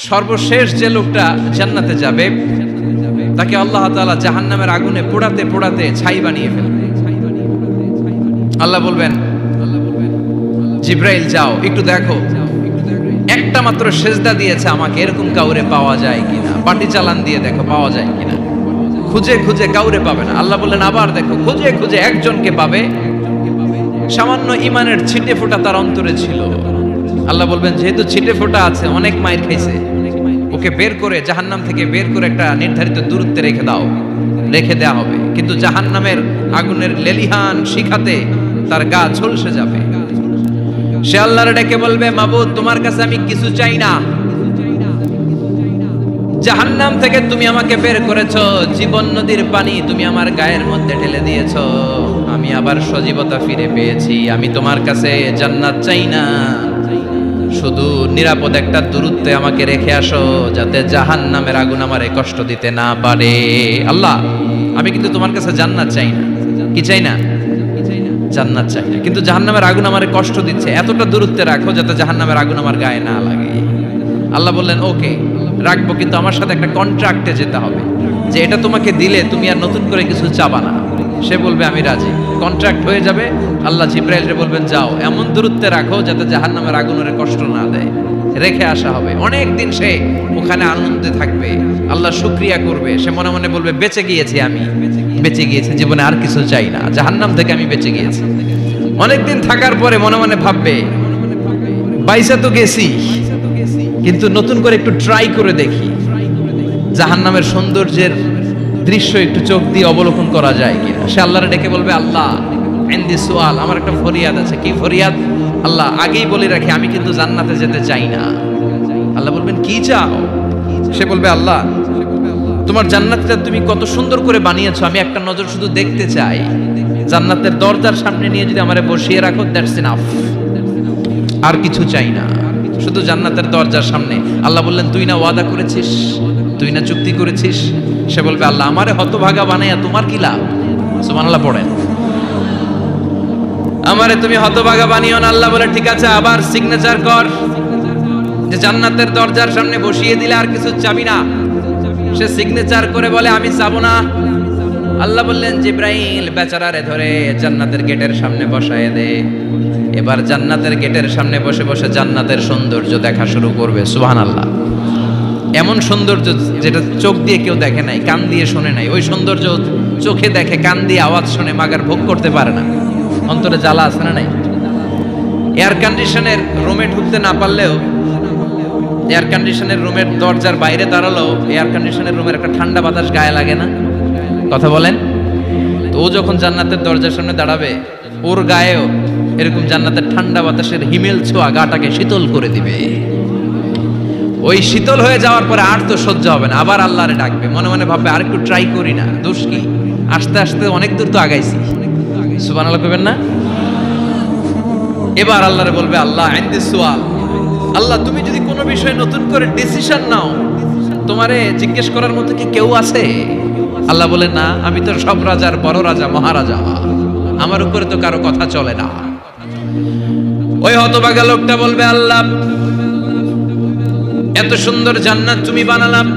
সর্বশেষ যে লোকটা জান্নাতে যাবে তাকে আল্লাহ তাআলা জাহান্নামের আগুনে পোড়াতে পোড়াতে ছাই বানিয়ে ফেলবে। আল্লাহ বলবেন, জিব্রাইল যাও একটু দেখো, একটা মাত্র সেজদা দিয়েছে আমাকে, এরকম কাউরে পাওয়া যায় কিনা, পাটি চালান দিয়ে দেখো পাওয়া যায় কিনা। খুঁজে খুঁজে কাউরে পাবে না। আল্লাহ বললেন আবার দেখো, খুঁজে খুঁজে একজনকে পাবে, সামান্য ইমানের ছিটে ফোঁটা তার অন্তরে ছিল। আল্লাহ বলবেন যেহেতু ছিটে ফোঁটা আছে, অনেক মায়ের খাইছে, ওকে বের করে জাহান্নাম থেকে বের করে একটা নির্ধারিত দূরত্বে রেখে দাও, রেখে দেওয়া হবে। কিন্তু জাহান্নামের আগুনের লেলিহান শিখাতে তার গা ঝলসে যাবে। সে আল্লাহর ডেকে বলবে, মাবুদ তোমার কাছে আমি কিছু চাই না, জাহান্নাম থেকে তুমি আমাকে বের করেছো, জীবন নদীর পানি তুমি আমার গায়ের মধ্যে ঢেলে দিয়েছো, আমি আবার সজীবতা ফিরে পেয়েছি। আমি তোমার কাছে জান্নাত চাই না, শুধু নিরাপদ একটা দূরত্বে আমাকে রেখে আসো, যাতে জাহান্নামের আগুন আমারে কষ্ট দিতে না পারে। আল্লাহ আমি কিন্তু তোমার কাছে জান্নাত চাই না। কি চাই না? জান্নাত চাই না, কিন্তু জাহান্নামের আগুন আমারে কষ্ট দিচ্ছে, এতটা দূরত্বে রাখো যাতে জাহান্নামের আগুন আমার গায়ে না লাগে। আল্লাহ বললেন ওকে রাখবো, কিন্তু আমার সাথে একটা কন্ট্রাক্টে যেতে হবে, যে এটা তোমাকে দিলে তুমি আর নতুন করে কিছু চাবা না। সে বলবে আমি রাজি, কন্ট্রাক্ট হয়ে যাবে। আল্লাহ জিব্রাইলকে বলবেন যাও এমন দূরত্বে রাখো যাতে জাহান্নামের আগুনের কষ্ট না দেয়, রেখে আসা হবে। অনেক দিন সে ওখানে আনন্দে থাকবে, আল্লাহ শুকরিয়া করবে, সে মনে মনে বলবে বেঁচে গিয়েছি, আমি বেঁচে গিয়েছি, জীবনে আর কিছু চাই না, জাহান্নাম থেকে আমি বেঁচে গিয়েছি। অনেকদিন থাকার পরে মনে মনে ভাববে বাইসা তো গেছি, কিন্তু নতুন করে একটু ট্রাই করে দেখি, জাহান্নামের সৌন্দর্যের দৃশ্য একটু চোখ দিয়ে অবলোকন করা যায় কিনা। সে আল্লাহরে ডেকে বলবে আল্লাহ ইনদি সুআল, আমার একটা ফরিয়াদ আছে। কি ফরিয়াদ? আল্লাহ আগেই বলে রাখি আমি কিন্তু জান্নাতে যেতে চাই না। আল্লাহ বলবেন কি চাও? সে বলবে আল্লাহ তোমার জান্নাতটা তুমি কত সুন্দর করে বানিয়েছো, আমি একটা নজর শুধু দেখতে চাই। জান্নাতের দরজার সামনে নিয়ে যদি আমারে বসিয়ে রাখো, দ্যাটস ইনাফ, আর কিছু চাই না, শুধু জান্নাতের দরজার সামনে। আল্লাহ বললেন তুই না ওয়াদা করেছিস, তুই না চুক্তি করেছিস। সে বলবে আল্লাহ আমারে হতভাগা বানাইয়া তোমার কি লাভ? সুবহানাল্লাহ পড়েন। আমারে তুমি হতভাগা বানিও না। আল্লাহ বলে ঠিক আছে, আবার সিগনেচার কর যে জান্নাতের দরজার সামনে বসিয়ে দিলে আর কিছু চাবি না। সে সিগনেচার করে বলে আমি চাবো না। আল্লাহ বললেন জিব্রাইল বেচারারে ধরে জান্নাতের গেটের সামনে বসায় দে। এবার জান্নাতের গেটের সামনে বসে বসে জান্নাতের সৌন্দর্য দেখা শুরু করবে। সুবহানাল্লাহ। এমন সৌন্দর্য যেটা চোখ দিয়ে কেউ দেখে নাই, কান দিয়ে শোনে নাই, ওই সৌন্দর্য চোখে দেখে, কান দিয়ে আওয়াজ শুনে মাগার ভোগ করতে পারে না। অন্তরে জ্বালা আছে না নাই? এয়ার কন্ডিশনের রুমে ঢুকতে না পারলেও, এয়ার কন্ডিশনের রুমের দরজার বাইরে দাঁড়ালো, এয়ার কন্ডিশনের রুমের একটা ঠান্ডা বাতাস গায়ে লাগে না? কথা বলেন তো। ও যখন জান্নাতের দরজার সামনে দাঁড়াবে, ওর গায়েও এরকম জান্নাতের ঠান্ডা বাতাসের হিমেল ছোঁয়া গাটাকে শীতল করে দিবে। ওই শীতল হয়ে যাওয়ার পরে আর তো সহ্য হবে না, আবার আল্লাহরে ডাকবে, মনে মনে ভাববে আর একটু ট্রাই করি না, দোষ কি, আস্তে আস্তে অনেক দূর তো আগাইছি। সুবহানাল্লাহ কইবেন না? এবার আল্লাহরে বলবে আল্লাহ ইনদি সুআল, আল্লাহ তুমি যদি কোনো বিষয়ে নতুন করে ডিসিশন নাও, তোমারে জিজ্ঞেস করার মতো কি কেউ আছে? আল্লাহ বলে না, আমি তো সব রাজার বড় রাজা, মহারাজা, আমার উপরে তো কারো কথা চলে না। ওই হতভাগা লোকটা বলবে আল্লাহ এত সুন্দর জান্নাত তুমি বানালাম,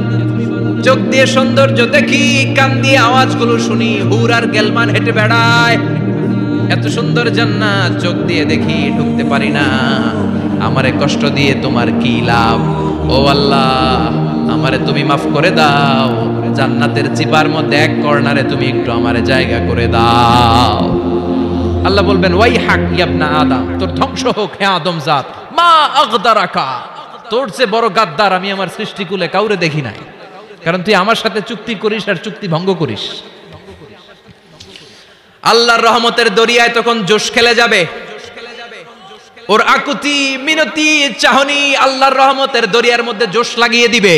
চোখ দিয়ে সৌন্দর্য দেখি, কান দিয়ে আওয়াজগুলো শুনি, হুর আর গেলমান হেঁটে বেড়ায়, এত সুন্দর জান্নাত চোখ দিয়ে দেখি, ঢুকতে পারি না, আমারে কষ্ট দিয়ে তোমার কি লাভ? ও আল্লাহ আমারে তুমি মাফ করে দাও, জান্নাতের চিপার মধ্যে এক কর্নারে তুমি একটু আমারে জায়গা করে দাও। আল্লাহ বলবেন ওয়াই হাক ইবনা আদম, তোর ধ্বংস হোক হে আদম জাত, মা আগদারাকা, তোর চেয়ে বড় গাদ্দার আমি আমার সৃষ্টিকুলে কাউরে দেখি নাই, কারণ তুই আমার সাথে চুক্তি করিস আর চুক্তি ভঙ্গ করিস। আল্লাহর রহমতের দরিয়ায় তখন জোশ খেলে যাবে, ওর আকুতি মিনতি চাহনি আল্লাহর রহমতের দরিয়ার মধ্যে জোশ লাগিয়ে দিবে।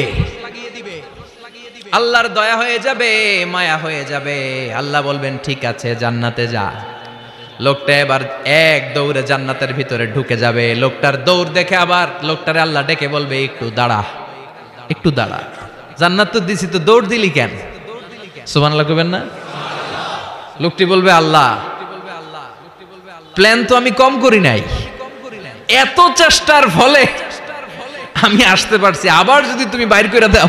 আল্লাহর দয়া হয়ে যাবে, মায়া হয়ে যাবে। আল্লাহ বলবেন ঠিক আছে জান্নাতে যা। লোকটা এবার এক দৌড়ে জান্নাতের ভিতরে ঢুকে যাবে। লোকটার দৌড় দেখে আবার লোকটারে আল্লাহ ডেকে বলবে একটু দাঁড়া, একটু দাঁড়া, জান্নাত তো দিছি, তো দৌড় দিলি কেন? সুবহানাল্লাহ কইবেন না? লোকটি বলবে আল্লাহ প্ল্যান তো আমি কম করি নাই, এত চেষ্টার ফলে আমি আসতে পারছি, আবার যদি তুমি বাইর করে দাও,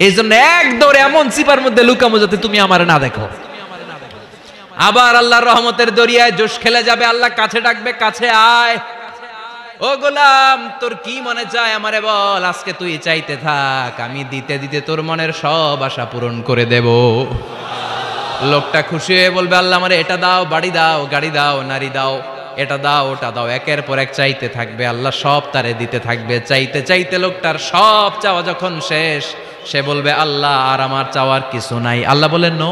এই জন্য এক দৌড়ে এমন চিপার মধ্যে লুকামো যাতে তুমি আমার না দেখো। আবার আল্লাহর রহমতের দরিয়ায় জোশ খেলে যাবে, আল্লাহ কাছে ডাকবে, কাছে আয়, ও গোলাম তোর কি মনে চায় আমারে বল, আজকে তুই চাইতে থাক, আমি দিতে দিতে তোর মনের সব আশা পূরণ করে দেব। লোকটা খুশি হয়ে বলবে, আল্লাহ আমারে এটা দাও, বাড়ি দাও, গাড়ি দাও, নারী দাও, এটা দাও, ওটা দাও, একের পর এক চাইতে থাকবে, আল্লাহ সব তারে দিতে থাকবে। চাইতে চাইতে লোকটার সব চাওয়া যখন শেষ, সে বলবে, আল্লাহ আর আমার চাওয়ার কিছু নাই। আল্লাহ বলেন, নো,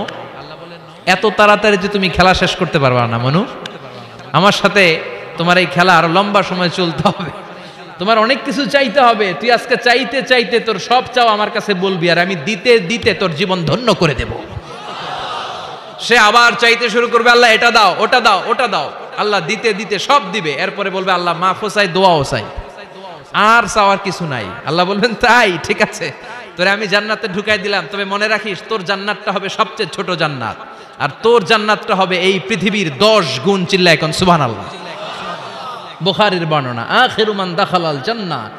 এত তাড়াতাড়ি যে তুমি খেলা শেষ করতে পারবা না মনু, আমার সাথে তোমার এই খেলা আরো লম্বা সময় চলতে হবে, তোমার অনেক কিছু চাইতে হবে। তুই আজকে চাইতে চাইতে তোর সব চাও আমার কাছে বলবি, আর আমি দিতে দিতে তোর জীবন ধন্য করে দেব। সে আবার চাইতে শুরু করবে, আল্লাহ এটা দাও, ওটা দাও, ওটা দাও, আল্লাহ দিতে দিতে সব দিবে। এরপরে বলবে, আল্লাহ মাফও চাই, দোয়াও চাই, আর চাওয়ার কিছু নাই। আল্লাহ বলবেন, তাই ঠিক আছে, তোরে আমি জান্নাতে ঢুকাই দিলাম, তবে মনে রাখিস তোর জান্নাতটা হবে সবচেয়ে ছোট জান্নাত, আর তোর জান্নাতটা হবে এই পৃথিবীর 10 গুণ। চিল্লা এখন সুবহানাল্লাহ। বুখারীর বর্ণনা, আখিরু মান দাখালাল জান্নাত,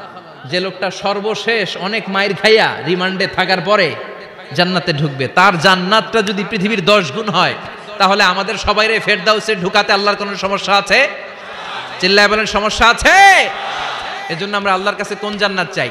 যে লোকটা সর্বশেষ অনেক মাইর খাইয়া রিমান্ডে থাকার পরে জান্নাতে ঢুকবে, তার জান্নাতটা যদি পৃথিবীর 10 গুণ হয়, তাহলে আমাদের সবাইরে ফেরদাউসে ঢুকাতে আল্লাহর কোনো সমস্যা আছে? চিল্লায় বলেন, সমস্যা আছে? এজন্য আমরা আল্লাহর কাছে কোন জান্নাত চাই?